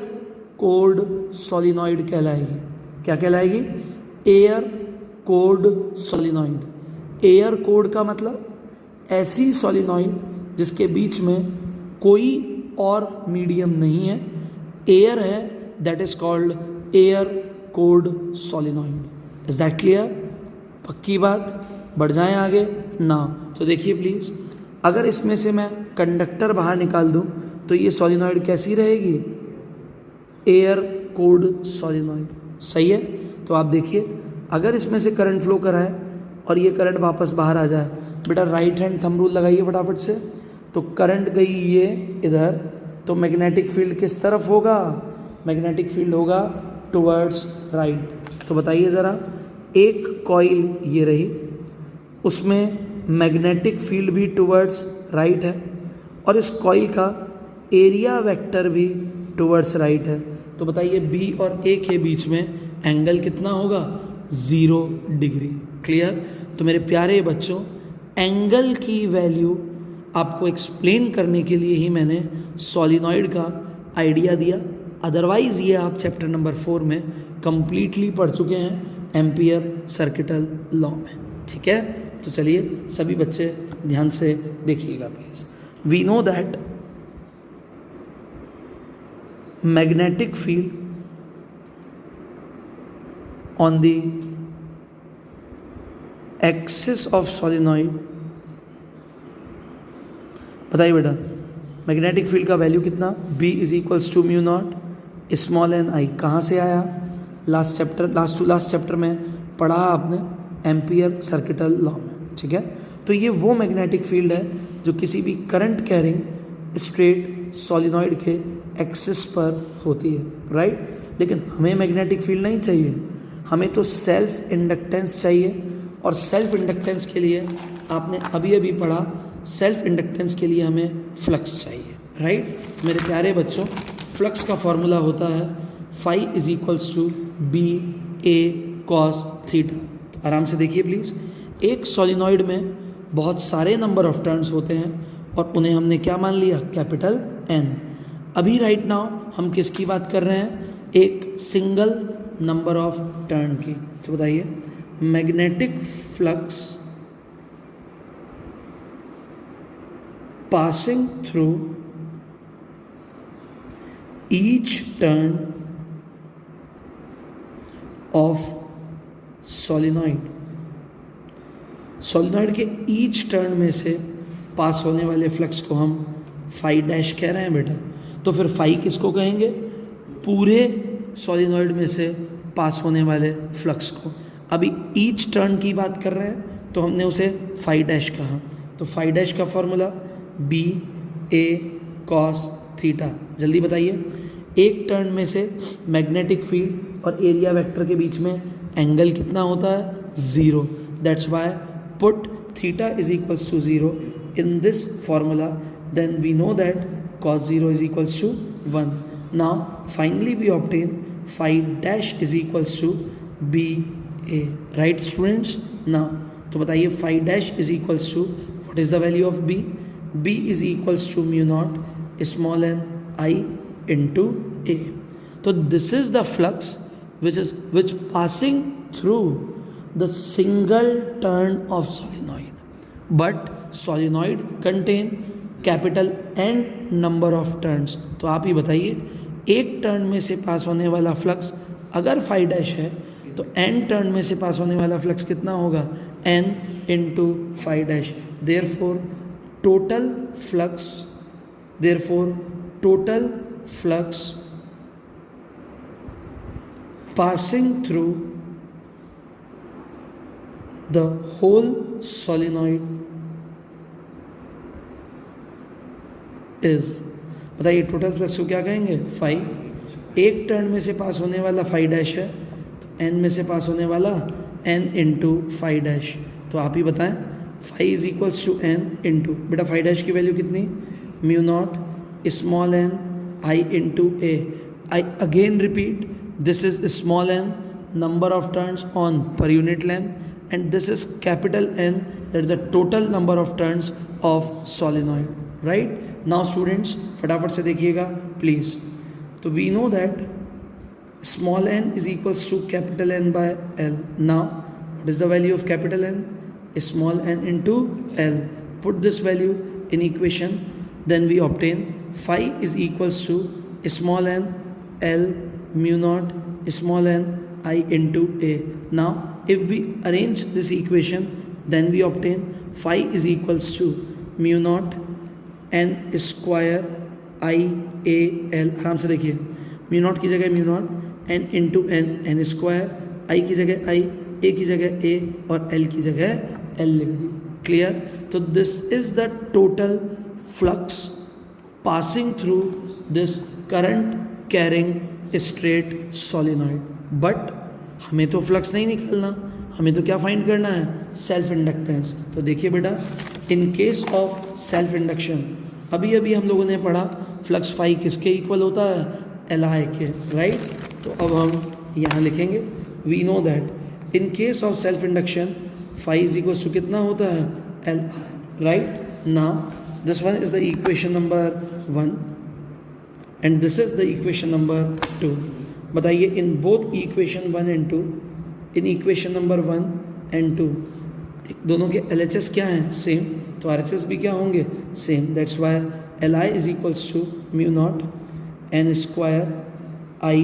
कोर्ड सोलिनॉइड कहलाएगी। क्या कहलाएगी? Air cored solenoid. Air cored का मतलब ऐसी सोलिनॉइड जिसके बीच में कोई और मीडियम नहीं है, एयर है, that is called air cored solenoid. Is that clear? पक्की बात? बढ़ जाएं आगे ना? तो देखिए प्लीज़, अगर इसमें से मैं कंडक्टर बाहर निकाल दूं तो ये सोलिनॉइड कैसी रहेगी? Air cored solenoid. सही है? तो आप देखिए, अगर इसमें से करंट फ्लो कराए और ये करंट वापस बाहर आ जाए, बेटा राइट हैंड थंब रूल लगाइए फटाफट से। तो करंट गई ये इधर, तो मैग्नेटिक फील्ड किस तरफ होगा? मैग्नेटिक फील्ड होगा टुवर्ड्स राइट। तो बताइए ज़रा, एक कॉइल ये रही, उसमें मैग्नेटिक फील्ड भी टुवर्ड्स राइट है और इस कॉइल का एरिया वेक्टर भी टुवर्ड्स राइट है। तो बताइए बी और ए के बीच में एंगल कितना होगा? 0 डिग्री। क्लियर? तो मेरे प्यारे बच्चों, एंगल की वैल्यू आपको एक्सप्लेन करने के लिए ही मैंने सोलिनॉइड का आइडिया दिया। अदरवाइज़ ये आप चैप्टर नंबर 4 में कंप्लीटली पढ़ चुके हैं एम्पियर सर्किटल लॉ में। ठीक है, तो चलिए सभी बच्चे ध्यान से देखिएगा please. We know that magnetic field on the axis of solenoid, बताइए बेटा, मैग्नेटिक फील्ड का वैल्यू कितना? B is equals to mu naught small N I. कहाँ से आया? लास्ट चैप्टर में पढ़ा आपने एम्पियर सर्किटल लॉ में। ठीक है, तो ये वो मैग्नेटिक फील्ड है जो किसी भी करंट कैरिंग स्ट्रेट सोलिनॉइड के एक्सिस पर होती है, राइट। लेकिन हमें मैग्नेटिक फील्ड नहीं चाहिए, हमें तो सेल्फ इंडक्टेंस चाहिए। और सेल्फ इंडक्टेंस के लिए आपने अभी अभी पढ़ा, सेल्फ इंडक्टेंस के लिए हमें फ्लक्स चाहिए, राइट। मेरे प्यारे बच्चों, फ्लक्स का फॉर्मूला होता है phi is equals to B A cos theta. तो आराम से देखिए प्लीज़, एक सोलिनॉइड में बहुत सारे नंबर ऑफ टर्न्स होते हैं और उन्हें हमने क्या मान लिया, कैपिटल एन। अभी राइट नाउ हम किसकी बात कर रहे हैं, एक सिंगल नंबर ऑफ टर्न की। तो बताइए, magnetic flux passing through each turn off solenoid, solenoid के ईच टर्न में से पास होने वाले फ्लक्स को हम फाई डैश कह रहे हैं बेटा। तो फिर फाई किसको कहेंगे, पूरे सोलिनॉइड में से पास होने वाले फ्लक्स को। अभी ईच टर्न की बात कर रहे हैं तो हमने उसे फाई डैश कहा। तो फाई डैश का formula B A cos theta. जल्दी बताइए, एक टर्न में से मैग्नेटिक फील्ड और एरिया वेक्टर के बीच में एंगल कितना होता है, 0। That's why put theta is equals to 0 in this formula, then we know that cos 0 is equals to 1. Now finally we obtain phi dash is equals to BA, right students? Now तो बताइए phi dash is equals to, what is the value of B? B is equals to mu naught small n I into A. So this is the flux which passing through the single turn of solenoid, but solenoid contain capital N number of turns. तो आप ही बताइए, एक turn में से पास होने वाला flux अगर फाई डैश है तो n टर्न में से पास होने वाला फ्लक्स कितना होगा, n into phi dash. Therefore total flux passing through the whole solenoid is, बताइए टोटल फ्लक्स को क्या कहेंगे, फाई। एक टर्न में से पास होने वाला फाई डैश है तो एन में से पास होने वाला एन इंटू फाई डैश। तो आप ही बताएं, phi is equals to N into, बेटा फाई डैश की वैल्यू कितनी, mu naught small N I into A. I again repeat, this is small n number of turns on per unit length and this is capital N, that is the total number of turns of solenoid, right? Now students फटाफट से देखिएगा please. तो we know that small n is equals to capital N by L. Now what is the value of capital N, small n into L. Put this value in equation, then we obtain phi is equals to small n L mu naught small n I into A. Now if we arrange this equation, then we obtain phi is equals to mu naught n square I A L। आराम से देखिए, mu naught की जगह mu naught, n into n square, I की जगह I, A की जगह A और L की जगह L लिख दी। क्लियर? तो this is the total flux passing through this current carrying straight solenoid. But हमें तो फ्लक्स नहीं निकालना, हमें तो क्या फाइंड करना है, सेल्फ इंडक्टेंस। तो देखिए बेटा, इन केस ऑफ सेल्फ इंडक्शन अभी अभी हम लोगों ने पढ़ा फ्लक्स फाई किसके इक्वल होता है, एल आई के, राइट। तो अब हम यहाँ लिखेंगे, we know that in case of self induction phi is equal to कितना होता है, L I, right. Now this one is the equation number 1 and this is the equation number 2. बताइए, in both equation 1 and 2, in equation number 1 and 2 दोनों के LHS क्या हैं, same, तो RHS भी क्या होंगे, same. That's why Li is equals to mu naught n square I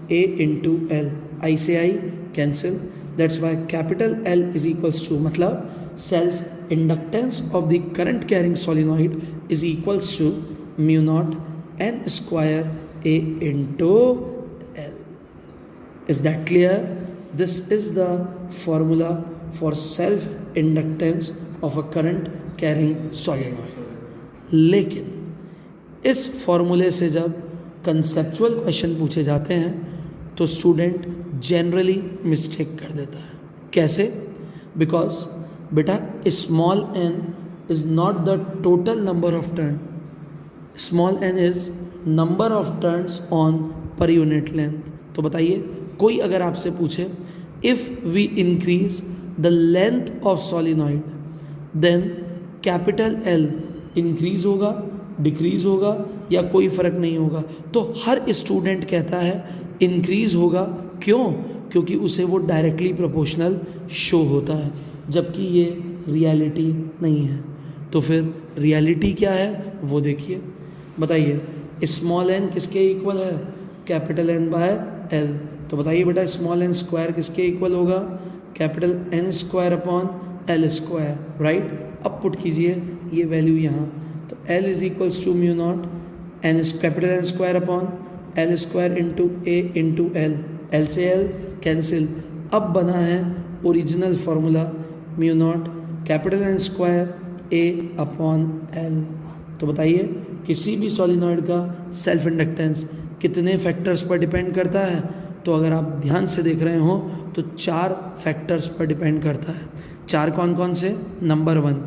A into L, I से I cancel. That's why capital L is equals to, मतलब self inductance of the current carrying solenoid is equals to mu naught n square A into L. Is that clear? This is the formula for self inductance of a current carrying solenoid. लेकिन इस फॉर्मूले से जब conceptual question पूछे जाते हैं तो student generally mistake कर देता है। कैसे? बिकॉज बेटा small N is not the total number of turn, small N is number of turns on per unit length. तो बताइए, कोई अगर आपसे पूछे if we increase the length of solenoid then capital L increase होगा, decrease होगा या कोई फर्क नहीं होगा, तो हर स्टूडेंट कहता है इंक्रीज होगा। क्यों? क्योंकि उसे वो डायरेक्टली प्रोपोर्शनल शो होता है, जबकि ये रियलिटी नहीं है। तो फिर रियलिटी क्या है वो देखिए। बताइए, स्मॉल एन किसके इक्वल है? Capital N by L. तो बताइए बेटा, स्मॉल एन स्क्वायर किसके इक्वल होगा? Capital N square upon L square, right. अब पुट कीजिए ये वैल्यू यहाँ, तो L is equals to mu naught N capital N square upon L square into A into L, L से L cancel. अब बना है original formula mu naught capital N square A upon L. तो बताइए, किसी भी सॉलिनॉइड का self inductance कितने फैक्टर्स पर डिपेंड करता है? तो अगर आप ध्यान से देख रहे हो तो 4 फैक्टर्स पर डिपेंड करता है। 4 कौन कौन से? नंबर 1,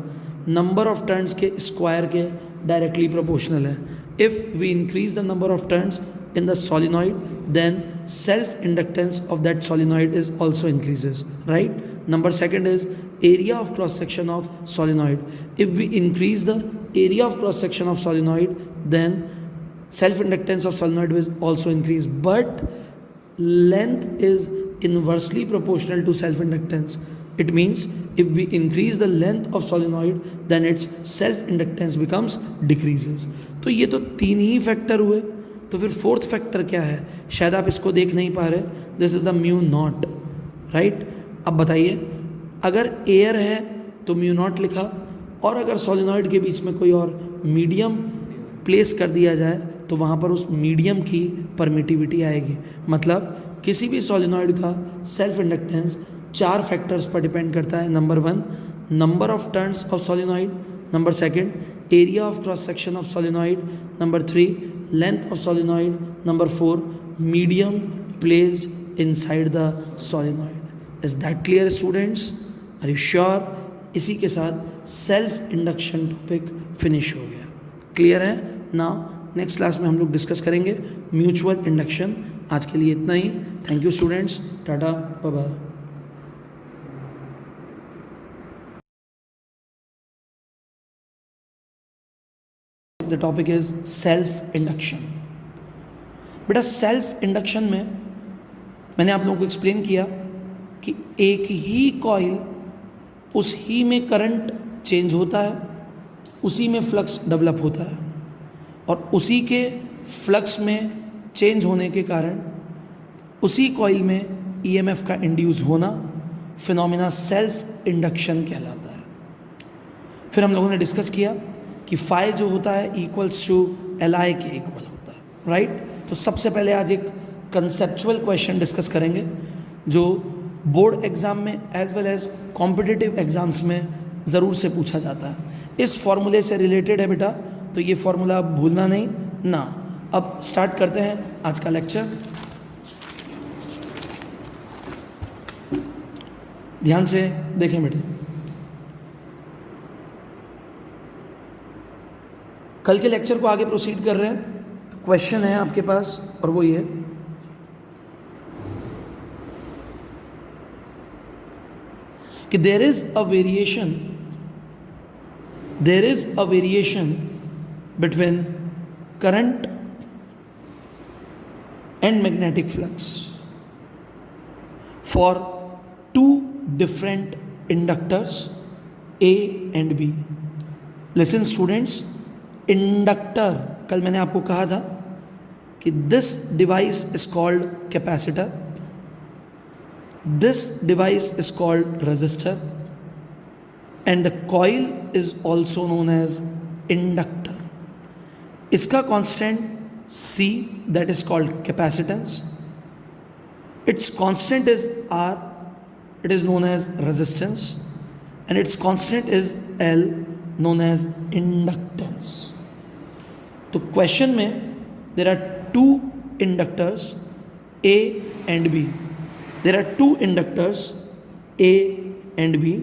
नंबर ऑफ टर्न्स के स्क्वायर के डायरेक्टली प्रोपोर्शनल है। If we increase the number of turns in the solenoid, then self-inductance of that solenoid is also increases, right? Number 2 is area of cross-section of solenoid. If we increase the area of cross-section of solenoid, then self-inductance of solenoid will also increase, but length is inversely proportional to self-inductance. It means if we increase the length of solenoid, then its self-inductance becomes decreases. तो ये तो 3 ही factor हुए, तो फिर 4th factor क्या है? शायद आप इसको देख नहीं पा रहे, this is the mu naught, right. अब बताइए, अगर एयर है तो म्यू नॉट लिखा, और अगर सॉलिनॉइड के बीच में कोई और मीडियम प्लेस कर दिया जाए तो वहाँ पर उस मीडियम की परमिटिविटी आएगी। मतलब किसी भी सॉलिनॉइड का सेल्फ इंडक्टेंस 4 फैक्टर्स पर डिपेंड करता है। Number 1, number of turns of solenoid. Number 2, area of cross section of solenoid. Number 3, length of solenoid. Number 4, medium placed inside the solenoid. Is that clear students? Are you sure? इसी के साथ self induction topic finish हो गया। Clear है? Now next class में हम लोग discuss करेंगे म्यूचुअल इंडक्शन। आज के लिए इतना ही। Thank you students, tata bye bye. The topic is self induction। बेटा सेल्फ इंडक्शन में मैंने आप लोगों को एक्सप्लेन किया कि एक ही कॉइल, उस ही में करंट चेंज होता है, उसी में फ्लक्स डेवलप होता है, और उसी के फ्लक्स में चेंज होने के कारण उसी कॉइल में ईएमएफ का इंड्यूस होना फिनोमिना सेल्फ इंडक्शन कहलाता है। फिर हम लोगों ने डिस्कस किया कि फाई जो होता है इक्वल्स टू एल आई के इक्वल होता है, राइट। तो सबसे पहले आज एक कंसेप्चुअल क्वेश्चन डिस्कस करेंगे जो बोर्ड एग्ज़ाम में as well as competitive exams में ज़रूर से पूछा जाता है। इस फॉर्मूले से रिलेटेड है बेटा, तो ये फॉर्मूला आप भूलना नहीं ना। अब स्टार्ट करते हैं आज का लेक्चर। ध्यान से देखें बेटे, कल के लेक्चर को आगे प्रोसीड कर रहे हैं। क्वेश्चन है आपके पास और वो ये, कि there is a variation between current and magnetic flux for 2 different inductors A and B. Listen students, inductor, कल मैंने आपको कहा था कि this device is called capacitor, this device is called resistor, and the coil is also known as inductor. इसका constant C, that is called capacitance. Its constant is R, it is known as resistance, and its constant is L, known as inductance. तो question में there are two inductors A and B. There are two inductors A and B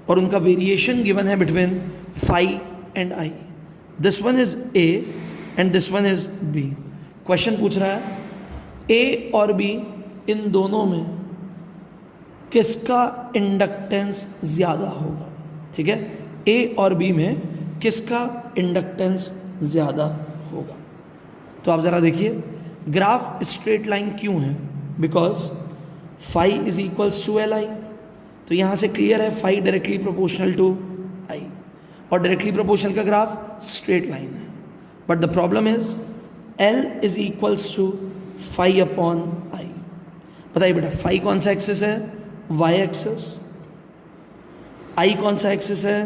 और उनका variation given है between phi and I. This one is A and this one is B. Question पूछ रहा है A और B इन दोनों में किसका इंडक्टेंस ज़्यादा होगा. ठीक है, A और B में किसका इंडक्टेंस ज़्यादा होगा. तो आप ज़रा देखिए, ग्राफ स्ट्रेट लाइन क्यों है? Because phi is equals to Li. तो यहाँ से क्लियर है phi directly proportional to I, और डायरेक्टली प्रोपोर्शनल का ग्राफ स्ट्रेट लाइन है. But the problem is L is equals to phi upon I. बताइए बेटा, phi कौन सा एक्सिस है? Y axis. I कौन सा एक्सिस है?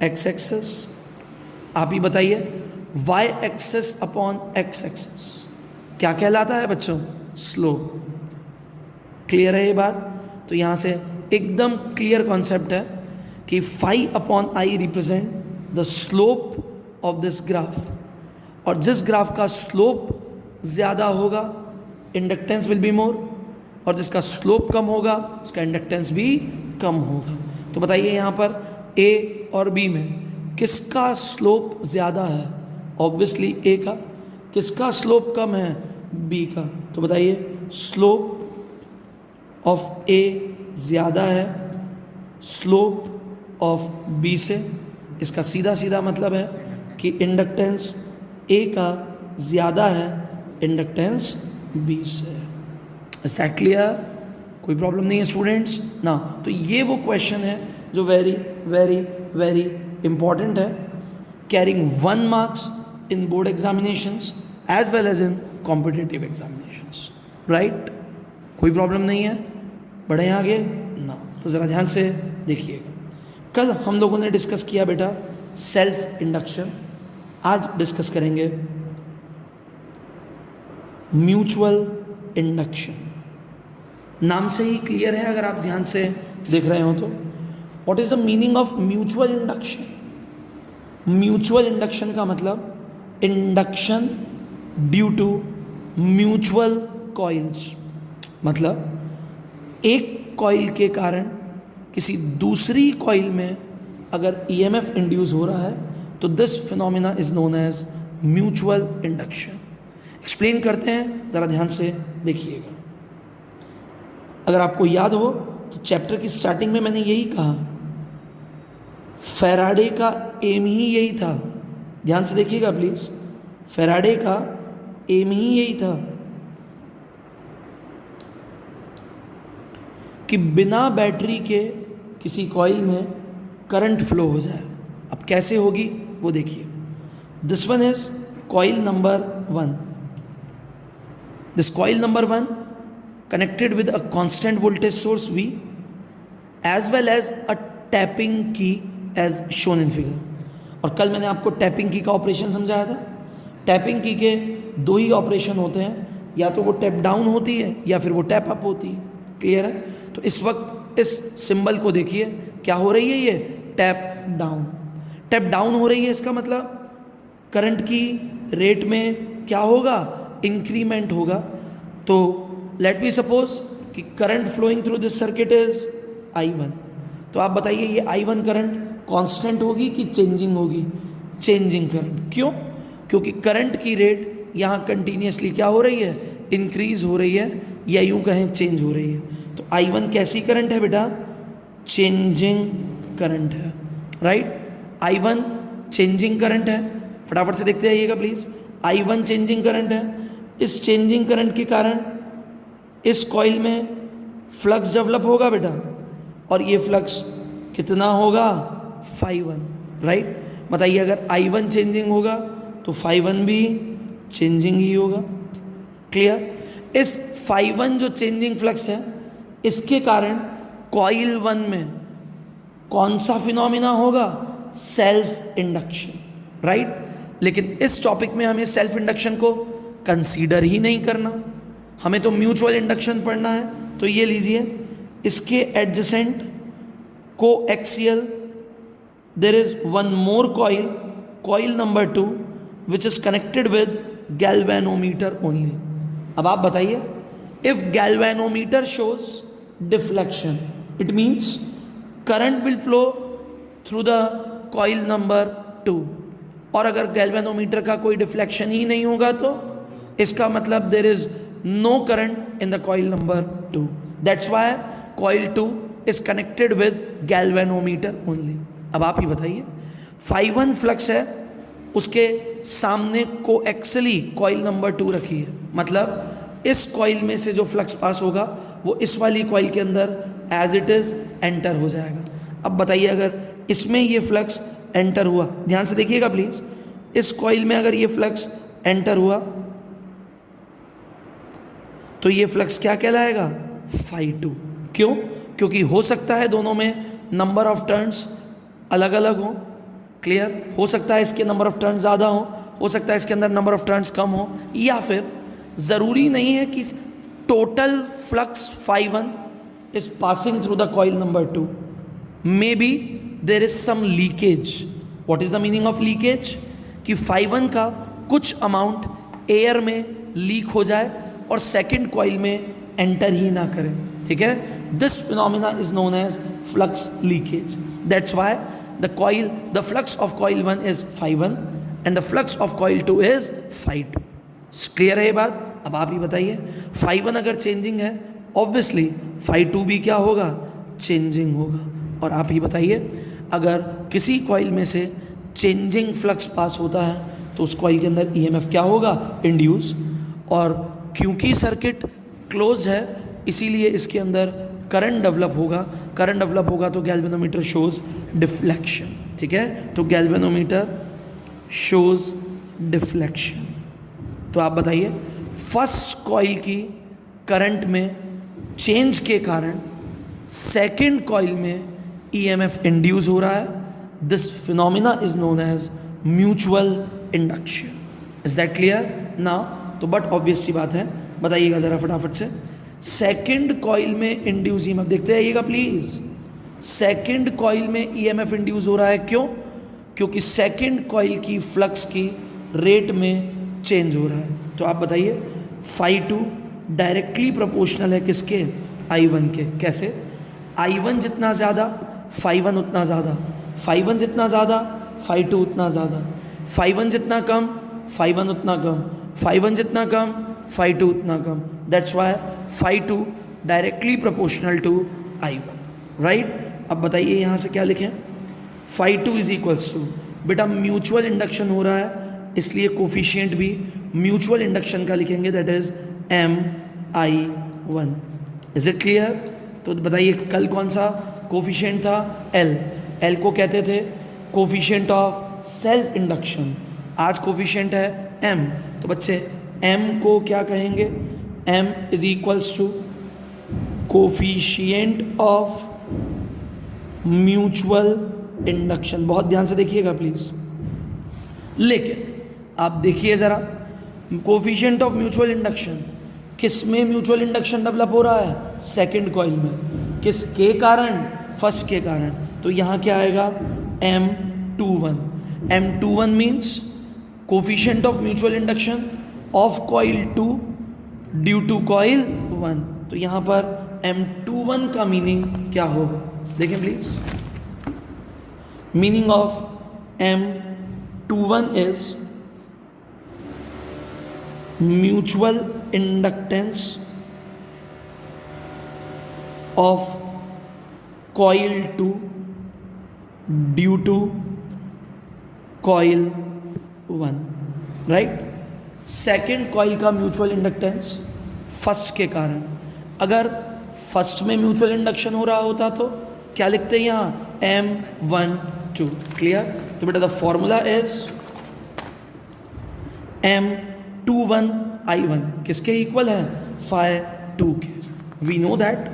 X axis. आप ही बताइए, Y axis upon X axis क्या कहलाता है बच्चों? स्लोप. क्लियर है ये बात? तो यहाँ से एकदम क्लियर कॉन्सेप्ट है कि phi upon I represent the slope of this graph, और जिस ग्राफ का स्लोप ज़्यादा होगा इंडक्टेंस विल बी मोर, और जिसका स्लोप कम होगा उसका इंडक्टेंस भी कम होगा. तो बताइए यहाँ पर A और B में किसका स्लोप ज़्यादा है? ऑब्वियसली A का. किसका स्लोप कम है? B का. तो बताइए, स्लोप ऑफ A ज़्यादा है स्लोप ऑफ B से. इसका सीधा सीधा मतलब है कि इंडक्टेंस A का ज़्यादा है इंडक्टेंस B से. Is that clear? कोई प्रॉब्लम नहीं है स्टूडेंट्स ना? तो ये वो क्वेश्चन है जो वेरी वेरी वेरी इंपॉर्टेंट है, carrying 1 marks in board examinations as well as in competitive examinations. Right? कोई प्रॉब्लम नहीं है? बढ़े आगे ना? तो ज़रा ध्यान से देखिएगा. कल हम लोगों ने डिस्कस किया बेटा सेल्फ इंडक्शन. आज डिस्कस करेंगे म्यूचुअल इंडक्शन. नाम से ही क्लियर है अगर आप ध्यान से देख रहे हो तो. What is the meaning of mutual induction? Mutual induction का मतलब induction due to mutual coils. मतलब एक कॉइल के कारण किसी दूसरी कॉइल में अगर ईएमएफ इंड्यूस हो रहा है तो this phenomena is known as mutual induction. Explain करते हैं, ज़रा ध्यान से देखिएगा. अगर आपको याद हो तो चैप्टर की स्टार्टिंग में मैंने यही कहा, फैराडे का एम ही यही था. ध्यान से देखिएगा प्लीज. फैराडे का एम ही यही था कि बिना बैटरी के किसी कॉइल में करंट फ्लो हो जाए. अब कैसे होगी वो देखिए. This one is coil number 1. This coil number 1 connected with a constant voltage source V as well as a tapping key as shown in figure. और कल मैंने आपको टैपिंग की का ऑपरेशन समझाया था. टैपिंग की के 2 ही ऑपरेशन होते हैं, या तो वो टैप डाउन होती है या फिर वो टैप अप होती है. क्लियर है? तो इस वक्त इस सिंबल को देखिए, क्या हो रही है? ये टैप डाउन. टैप डाउन हो रही है, इसका मतलब करंट की रेट में क्या होगा? इंक्रीमेंट होगा. तो लेट मी सपोज कि current flowing through this circuit is I1. तो आप बताइए ये I1 करंट कांस्टेंट होगी कि चेंजिंग होगी? Changing current. क्यों? क्योंकि करंट की रेट यहाँ कंटिन्यूसली क्या हो रही है? इंक्रीज हो रही है, या यूँ कहें चेंज हो रही है. तो I1 कैसी करंट है बेटा? चेंजिंग करंट है. राइट? I1 चेंजिंग करंट है. फटाफट से देखते जाइएगा प्लीज. I1 चेंजिंग करंट है. इस चेंजिंग करंट के कारण इस कॉइल में फ्लक्स डेवलप होगा बेटा, और ये फ्लक्स कितना होगा? phi1. राइट? बताइए, अगर I1 चेंजिंग होगा तो phi1 भी चेंजिंग ही होगा. क्लियर? इस phi1 जो चेंजिंग फ्लक्स है, इसके कारण कॉइल 1 में कौन सा फिनोमिना होगा? Self induction. राइट? लेकिन इस टॉपिक में हमें सेल्फ इंडक्शन को कंसीडर ही नहीं करना, हमें तो म्यूचुअल इंडक्शन पढ़ना है. तो ये लीजिए, इसके एडजेसेंट को axial there is one more coil, coil number 2, which is connected with galvanometer only. अब आप बताइए, if galvanometer shows deflection, it means current will flow through the coil number 2. और अगर galvanometer का कोई deflection ही नहीं होगा तो इसका मतलब there is no current in the coil number 2. That's why coil 2 is connected with galvanometer only. अब आप ही बताइए, phi1 फ्लक्स है, उसके सामने कोएक्सियली कॉइल नंबर 2 रखी है, मतलब इस कॉइल में से जो फ्लक्स पास होगा वो इस वाली कॉइल के अंदर एज इट इज एंटर हो जाएगा. अब बताइए, अगर इसमें ये फ्लक्स एंटर हुआ, ध्यान से देखिएगा प्लीज, इस कॉइल में अगर ये फ्लक्स एंटर हुआ तो ये फ्लक्स क्या कहलाएगा? phi2. क्यों? क्योंकि हो सकता है दोनों में नंबर ऑफ टर्न्स अलग अलग हो. क्लियर? हो सकता है इसके नंबर ऑफ टर्न्स ज़्यादा हो सकता है इसके अंदर नंबर ऑफ टर्न्स कम हो, या फिर ज़रूरी नहीं है कि total flux phi1 is passing through the coil number 2. Maybe there is some leakage. What is the meaning of leakage? कि phi1 का कुछ अमाउंट एयर में लीक हो जाए और सेकेंड कॉइल में एंटर ही ना करें. ठीक है? This phenomena is known as flux leakage. That's why the flux of coil 1 is phi1 and the flux of coil 2 is phi2. Clear है ये बात? अब आप ही बताइए, phi1 अगर चेंजिंग है ऑब्वियसली phi2 भी क्या होगा? चेंजिंग होगा. और आप ही बताइए, अगर किसी कॉइल में से चेंजिंग फ्लक्स पास होता है तो उस कॉइल के अंदर ईएमएफ क्या होगा? इंड्यूस. और क्योंकि सर्किट क्लोज है इसीलिए इसके अंदर करंट डेवलप होगा तो गैल्वेनोमीटर शोज डिफ्लेक्शन. ठीक है? तो गैल्वेनोमीटर शोज डिफ्लेक्शन. तो आप बताइए, फर्स्ट कॉइल की करंट में चेंज के कारण सेकंड कॉइल में ईएमएफ इंड्यूस हो रहा है. This phenomena is known as mutual induction. Is that clear now? तो बट ऑब्वियस सी बात है, बताइएगा ज़रा फटाफट से. सेकंड कॉइल में इंड्यूस ईएमएफ, देखते आइएगा प्लीज. सेकंड कॉइल में ईएमएफ इंड्यूस हो रहा है. क्यों? क्योंकि सेकंड कॉइल की फ्लक्स की रेट में चेंज हो रहा है. तो आप बताइए, phi2 डायरेक्टली प्रोपोर्शनल है किसके? I1 के. कैसे? I1 जितना ज़्यादा phi1 उतना ज़्यादा, phi1 जितना ज़्यादा phi2 उतना ज़्यादा, phi1 जितना कम phi1 उतना कम, phi1 जितना कम phi2 उतना कम. That's why phi2 directly proportional to I1. Right? अब बताइए यहाँ से क्या लिखें? phi2 इज इक्वल्स टू, बेटा म्यूचुअल इंडक्शन हो रहा है इसलिए कोफिशिएंट भी म्यूचुअल इंडक्शन का लिखेंगे, that is Mi1. Is it clear? तो बताइए, कल कौन सा कोफिशिएंट था? L को कहते थे कोफिशिएंट ऑफ सेल्फ इंडक्शन. आज कोफिशिएंट है M. तो बच्चे M को क्या कहेंगे? M is equals to coefficient of mutual induction. बहुत ध्यान से देखिएगा प्लीज. लेकिन आप देखिए जरा, कोफिशिएंट ऑफ म्यूचुअल इंडक्शन किस में म्यूचुअल इंडक्शन डेवलप हो रहा है? सेकंड कॉइल में. किसके कारण? फर्स्ट के कारण. तो यहाँ क्या आएगा? M21. M21 means coefficient of mutual induction of coil 2 due to coil 1. तो यहाँ पर M21 का मीनिंग क्या होगा? देखें please. Meaning of M21 is mutual inductance of coil 2 due to coil 1. Right? Second coil का म्यूचुअल इंडक्टेंस फर्स्ट के कारण. अगर फर्स्ट में म्यूचुअल इंडक्शन हो रहा होता तो क्या लिखते हैं यहाँ? M12. क्लियर? तो बेटा the formula is M21 I1 किसके इक्वल है? phi2 के. We know that